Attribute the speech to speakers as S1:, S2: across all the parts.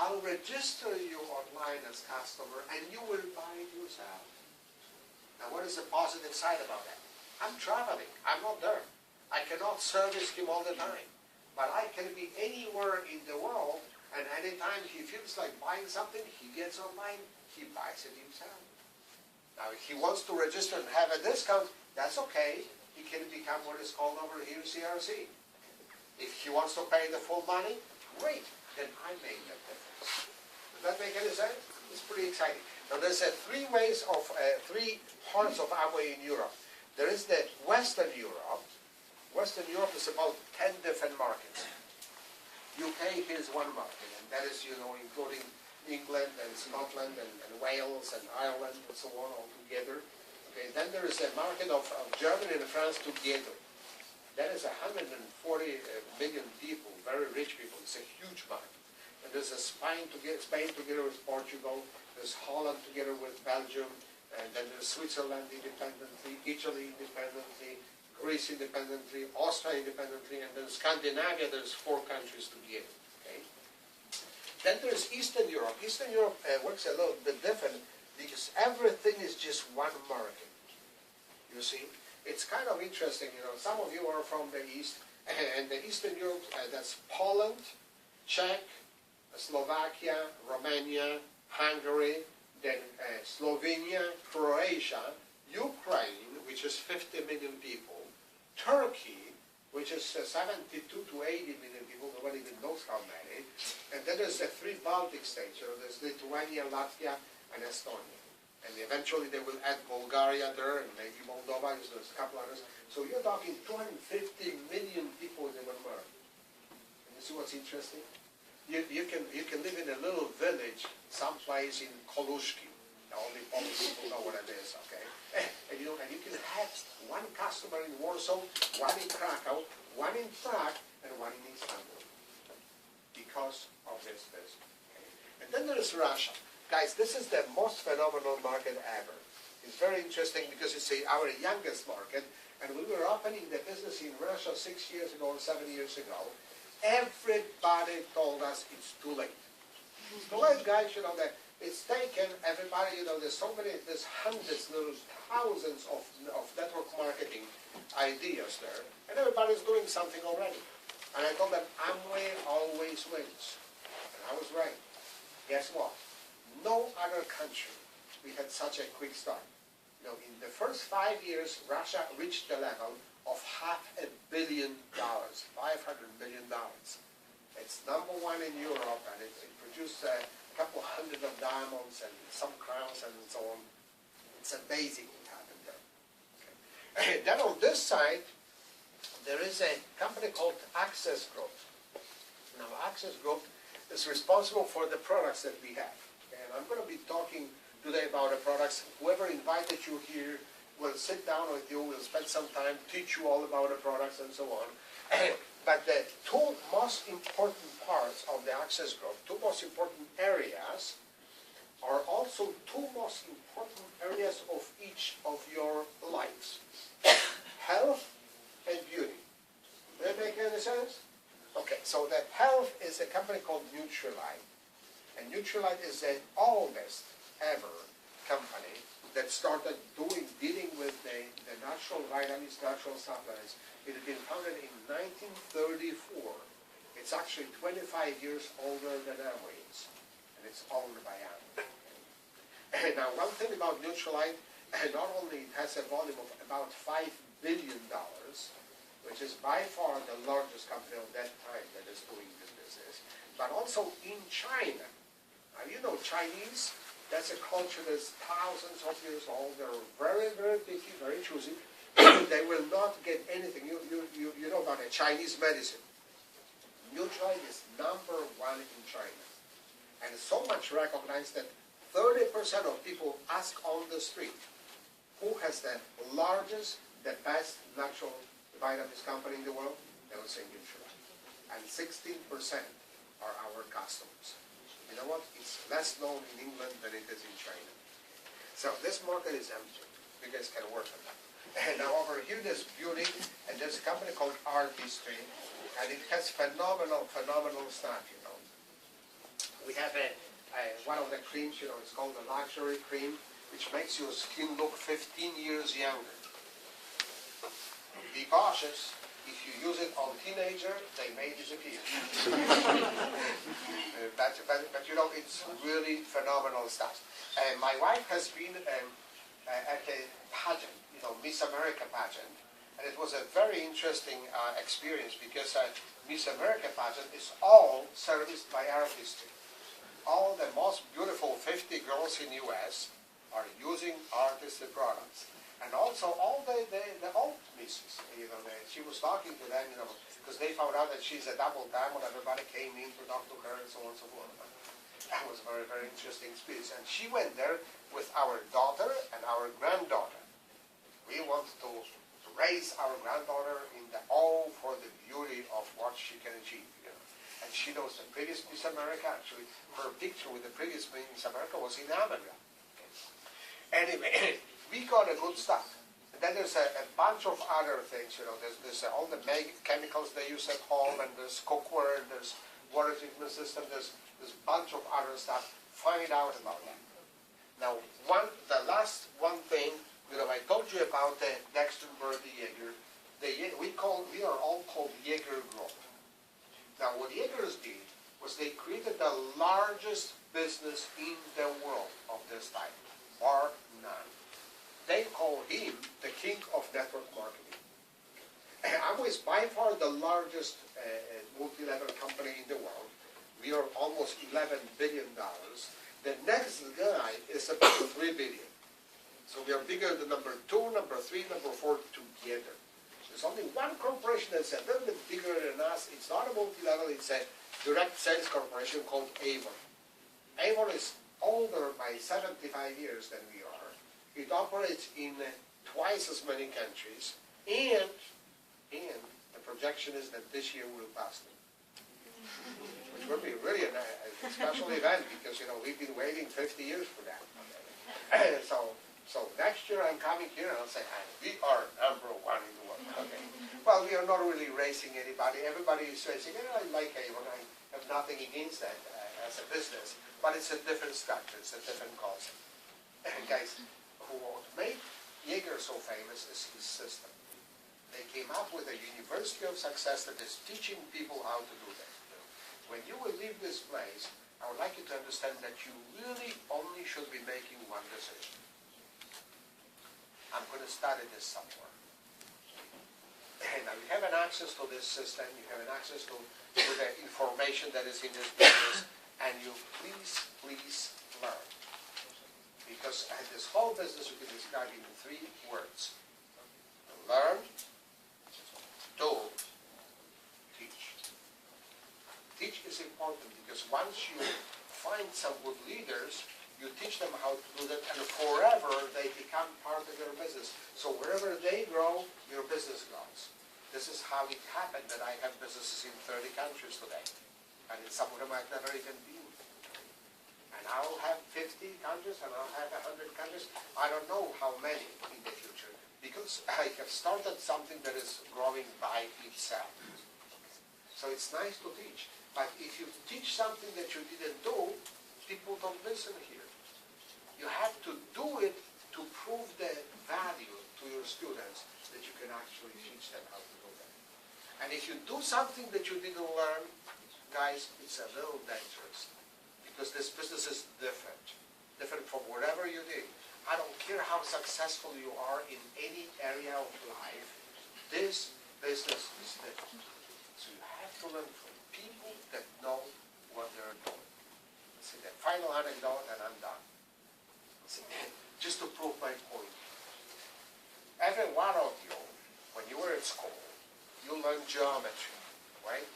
S1: I'll register you online as customer and you will buy it yourself. Now what is the positive side about that? I'm traveling, I'm not there. I cannot service him all the time. But I can be anywhere in the world, and anytime he feels like buying something, he gets online, he buys it himself. Now if he wants to register and have a discount, that's okay. He can become what is called over here CRC. If he wants to pay the full money, great, then I make that difference. Does that make any sense? It's pretty exciting. Now there's three parts of Amway in Europe. There is the Western Europe. Western Europe is about 10 different markets. UK is one market, and that is, including England and Scotland and Wales and Ireland and so on all together. Okay, then there is a market of Germany and France together. That is 140 million people, very rich people. It's a huge market. And there's Spain together with Portugal. There's Holland together with Belgium. And then there's Switzerland independently, Italy independently, Greece independently, Austria independently, and then Scandinavia, there's 4 countries together. Okay? Then there's Eastern Europe. Eastern Europe works a little bit different because everything is just one market. You see? It's kind of interesting, some of you are from the East, and the Eastern Europe, that's Poland, Czech, Slovakia, Romania, Hungary, then Slovenia, Croatia, Ukraine, which is 50 million people, Turkey, which is 72 to 80 million people, nobody even knows how many, and then there's the 3 Baltic states, there's Lithuania, Latvia, and Estonia. And eventually they will add Bulgaria there, and maybe Moldova, there's a couple others. So you're talking 250 million people in the one market. And you see what's interesting? You can live in a little village, someplace in Koluszki. The only Polish people know what it is, okay? And you can have one customer in Warsaw, one in Krakow, one in Prague, and one in Istanbul. Because of this. Okay? And then there is Russia. Guys, this is the most phenomenal market ever. It's very interesting because it's our youngest market, and we were opening the business in Russia 6 years ago or 7 years ago. Everybody told us it's too late. It's too late, guys, that it's taken everybody, there's so many, there's hundreds, there's thousands of network marketing ideas there, and everybody's doing something already. And I told them, Amway always wins. And I was right. Guess what? No other country we had such a quick start. In the first 5 years, Russia reached the level of $500 million, $500 million. It's #1 in Europe, and it produced a couple hundred of diamonds and some crowns and so on. It's amazing what happened there. Okay. Then on this side, there is a company called Access Group. Now, Access Group is responsible for the products that we have. And I'm going to be talking today about the products. Whoever invited you here will sit down with you, will spend some time, teach you all about the products and so on. But the 2 most important parts of the Access Group, 2 most important areas, are also 2 most important areas of each of your lives. Health and beauty. Does that make any sense? Okay, so the health is a company called Nutrilite. And Nutrilite is the oldest ever company that started dealing with the natural vitamins, natural supplements. It had been founded in 1934. It's actually 25 years older than Amway is, and it's owned by Amway. And now, one thing about Nutrilite, not only it has a volume of about $5 billion, which is by far the largest company of that time that is doing this business, but also in China. Now, Chinese, that's a culture that's thousands of years old. They're very, very picky, very choosy. They will not get anything. You know about a Chinese medicine. Nutrilite is #1 in China. And so much recognized that 30% of people ask on the street, who has the largest, the best natural vitamins company in the world? They will say Nutrilite. And 16% are our customers. You know what? It's less known in England than it is in China. So this market is empty. You guys can work on that. And now over here there's beauty, and there's a company called Artistry, and it has phenomenal stuff, We have one of the creams, you know, it's called the luxury cream, which makes your skin look 15 years younger. Be cautious. If you use it on teenager, they may disappear. But you know, it's really phenomenal stuff. My wife has been at a pageant, you know, Miss America pageant, and it was a very interesting experience because Miss America pageant is all serviced by artistry. All the most beautiful 50 girls in U.S. are using artistry products. And also all the old misses, you know, she was talking to them, you know, because they found out that she's a double diamond. Everybody came in to talk to her and so on and so forth. That was a very, very interesting experience. And she went there with our daughter and our granddaughter. We want to raise our granddaughter in the awe for the beauty of what she can achieve, you know. And she knows the previous Miss America. Actually, her picture with the previous Miss America was in Amway. Anyway, we got a good stuff. And then there's a bunch of other things, you know. There's all the chemicals they use at home, and there's cookware, and there's water treatment system. There's a bunch of other stuff. Find out about that. Now, the last one thing, you know, I told you about the Dexter-Bird Jaeger. We are all called Jaeger Group. Now, what Jaegers did was they created the largest business in the world of this type, bar none. They call him the king of network marketing. Amway is by far the largest multi-level company in the world. We are almost $11 billion. The next guy is about $3 billion. So we are bigger than number 2, number 3, number 4 together. There's only one corporation that's a little bit bigger than us. It's not a multi-level, it's a direct sales corporation called ABO. ABO is older by 75 years than we are. It operates in twice as many countries, and the projection is that this year we'll pass them. Which would be really a special event because, you know, we've been waiting 50 years for that. So next year I'm coming here and I'll say, we are number 1 in the world. Okay. Well, we are not really racing anybody. Everybody is racing. I like Avon. I have nothing against that as a business, but it's a different structure. It's a different concept. And guys, what made Jaeger so famous is his system. They came up with a University of Success that is teaching people how to do that. When you will leave this place, I would like you to understand that you really only should be making one decision. I'm going to study this somewhere. And now you have an access to this system, you have an access to the information that is in this business, and you please learn. Because this whole business we can describe in 3 words. Learn, do, teach. Teach is important because once you find some good leaders, you teach them how to do that, and forever they become part of your business. So wherever they grow, your business grows. This is how it happened that I have businesses in 30 countries today. And in some of them I've never even been. And I'll have 50 countries, and I'll have 100 countries. I don't know how many in the future, because I have started something that is growing by itself. So it's nice to teach. But if you teach something that you didn't do, people don't listen here. You have to do it to prove the value to your students that you can actually teach them how to do that. And if you do something that you didn't learn, guys, it's a little dangerous. Because this business is different from whatever you did. I don't care how successful you are in any area of life, this business is different. So you have to learn from people that know what they're doing. See, the final anecdote, and I'm done. See, just to prove my point. Every one of you, when you were at school, you learned geometry, right?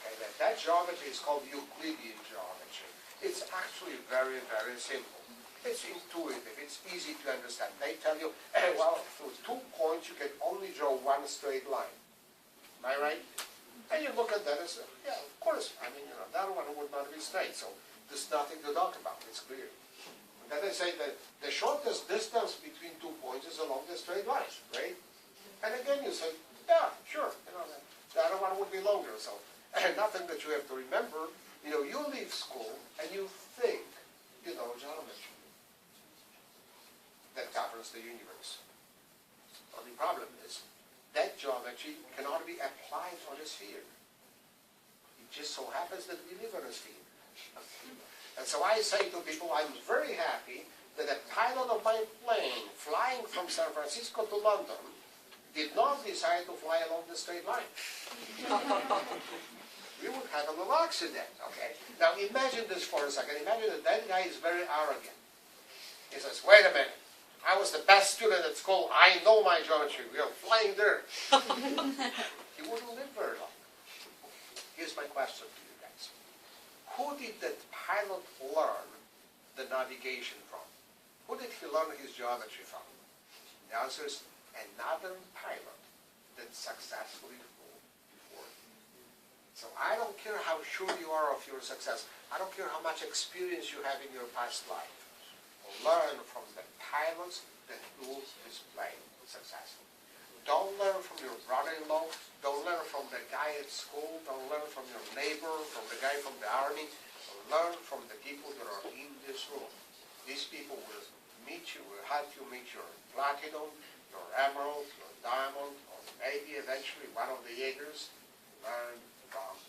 S1: Okay, that geometry is called Euclidean geometry. It's actually very, very simple. It's intuitive. It's easy to understand. They tell you, well, through 2 points, you can only draw 1 straight line. Am I right? And you look at that and say, yeah, of course. I mean, you know, that one would not be straight, so there's nothing to talk about. It's clear. And then they say that the shortest distance between 2 points is along the straight line, right? And again, you say, yeah, sure. You know, the other one would be longer. So Nothing that you have to remember. You know, you leave school and you think you know geometry that governs the universe. The only problem is that geometry cannot be applied on a sphere. It just so happens that we live on a sphere. And so I say to people, I'm very happy that a pilot of my plane flying from San Francisco to London did not decide to fly along the straight line. We would have a little accident, okay? Now imagine this for a second. Imagine that that guy is very arrogant. He says, wait a minute. I was the best student at school. I know my geometry. We are flying there. He wouldn't live very long. Here's my question to you guys. Who did that pilot learn the navigation from? Who did he learn his geometry from? The answer is another pilot that successfully flew before him. So I don't care how sure you are of your success. I don't care how much experience you have in your past life. Learn from the pilots that flew this plane successfully. Don't learn from your brother-in-law. Don't learn from the guy at school. Don't learn from your neighbor, from the guy from the army. Learn from the people that are in this room. These people will meet you, will help you meet your platinum, your emerald, your diamond, or maybe eventually one of the Jaegers. Learn from